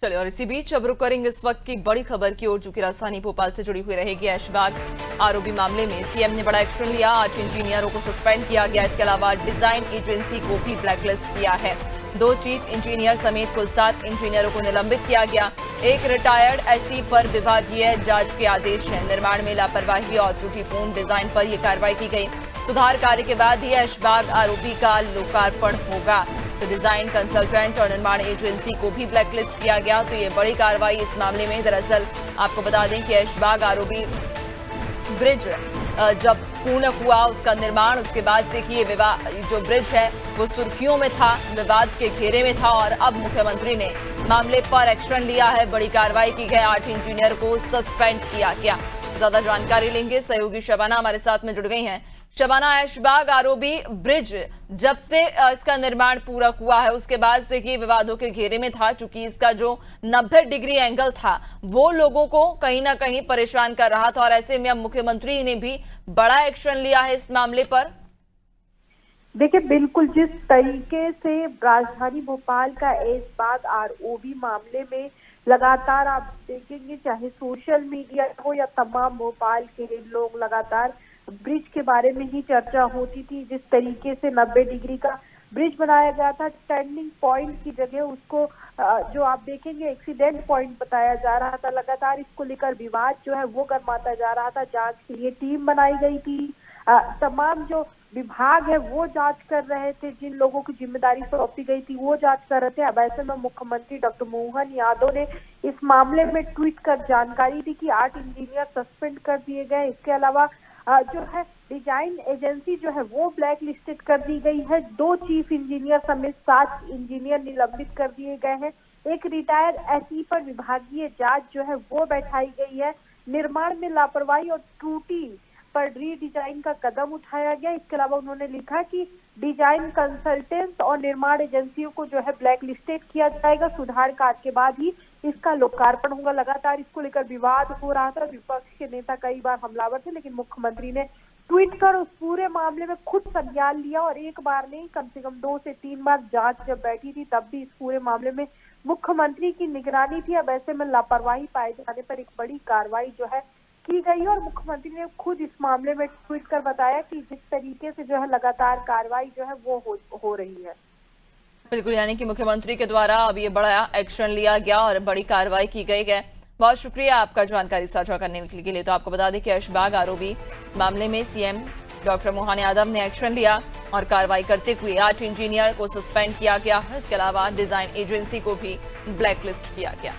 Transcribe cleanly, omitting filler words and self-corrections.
चलिए और इसी बीच अब रुक करेंगे इस वक्त की बड़ी खबर की ओर, जो कि राजधानी भोपाल से जुड़ी हुई रहेगी। ऐशबाग आरोपी मामले में सीएम ने बड़ा एक्शन लिया। 8 इंजीनियरों को सस्पेंड किया गया। इसके अलावा डिजाइन एजेंसी को भी ब्लैकलिस्ट किया है। 2 चीफ इंजीनियर समेत कुल 7 इंजीनियरों को निलंबित किया गया। एक रिटायर्ड एसई पर विभागीय जांच के आदेश है। निर्माण में लापरवाही और त्रुटिपूर्ण डिजाइन पर यह कार्रवाई की गई। सुधार कार्य के बाद ही ऐशबाग आरोपी का लोकार्पण होगा। तो डिजाइन कंसल्टेंट और निर्माण एजेंसी को भी ब्लैकलिस्ट किया गया। तो ये बड़ी कार्रवाई इस मामले में। दरअसल आपको बता दें कि ऐशबाग आरोपी ब्रिज जब पूर्ण हुआ उसका निर्माण, उसके बाद से कि ये जो ब्रिज है वो सुर्खियों में था, विवाद के घेरे में था और अब मुख्यमंत्री ने मामले पर एक्शन लिया है। बड़ी कार्रवाई की गई। 8 इंजीनियर को सस्पेंड किया गया। ज्यादा जानकारी लेंगे, सहयोगी शबाना हमारे साथ में जुड़ गई हैं। शबाना, ऐशबाग आरोपी ब्रिज जब से इसका निर्माण पूरा हुआ है उसके बाद से कि विवादों के घेरे में था, चूंकि इसका जो 90 डिग्री एंगल था वो लोगों को कहीं ना कहीं परेशान कर रहा था और ऐसे में अब मुख्यमंत्री ने भी बड़ा एक्शन लिया है इस मामले पर। देखिए, बिल्कुल जिस तरीके से राजधानी भोपाल का ऐशबाग आरओबी मामले में लगातार आप देखेंगे, चाहे सोशल मीडिया हो या तमाम भोपाल के लोग, लगातार ब्रिज के बारे में ही चर्चा होती थी। जिस तरीके से 90 डिग्री का ब्रिज बनाया गया था, टर्निंग पॉइंट की जगह उसको जो आप देखेंगे एक्सीडेंट पॉइंट बताया जा रहा था। लगातार इसको लेकर विवाद जो है वो गर्माता जा रहा था। जांच के लिए टीम बनाई गई थी। तमाम जो विभाग है वो जांच कर रहे थे। जिन लोगों की जिम्मेदारी सौंपी गई थी वो जांच कर रहे थे। अब ऐसे में मुख्यमंत्री डॉक्टर मोहन यादव ने इस मामले में ट्वीट कर जानकारी दी कि 8 इंजीनियर सस्पेंड कर दिए गए। इसके अलावा जो है डिजाइन एजेंसी जो है वो ब्लैक लिस्टेड कर दी गई है। 2 चीफ इंजीनियर समेत 7 इंजीनियर निलंबित कर दिए गए हैं। एक रिटायर्ड एसई पर विभागीय जांच जो है वो बैठाई गई है। निर्माण में लापरवाही और त्रुटि पर रीडिजाइन का कदम उठाया गया। इसके अलावा उन्होंने लिखा कि डिजाइन कंसल्टेंट्स और निर्माण एजेंसियों को जो है ब्लैक लिस्टेड किया जाएगा। सुधार कार्य के बाद ही इसका लोकार्पण होगा। लगातार इसको लेकर विवाद हो रहा था। विपक्ष के नेता कई बार हमलावर थे, लेकिन मुख्यमंत्री ने ट्वीट कर उस पूरे मामले में खुद संज्ञान लिया और एक बार नहीं, कम से कम 2 से 3 बार जांच जब बैठी थी तब भी इस पूरे मामले में मुख्यमंत्री की निगरानी थी। अब ऐसे में लापरवाही पाए जाने पर एक बड़ी कार्रवाई जो है की गई और मुख्यमंत्री ने खुद इस मामले में ट्वीट कर बताया कि जिस तरीके से जो है लगातार कार्रवाई जो है वो हो रही है। बिल्कुल, यानी कि मुख्यमंत्री के द्वारा अब ये बड़ा एक्शन लिया गया और बड़ी कार्रवाई की गई है। बहुत शुक्रिया आपका जानकारी साझा करने के लिए। तो आपको बता दें कि ऐशबाग आरोपी मामले में सीएम डॉक्टर मोहन यादव ने एक्शन लिया और कार्रवाई करते हुए 8 इंजीनियर को सस्पेंड किया गया है। इसके अलावा डिजाइन एजेंसी को भी ब्लैकलिस्ट किया गया।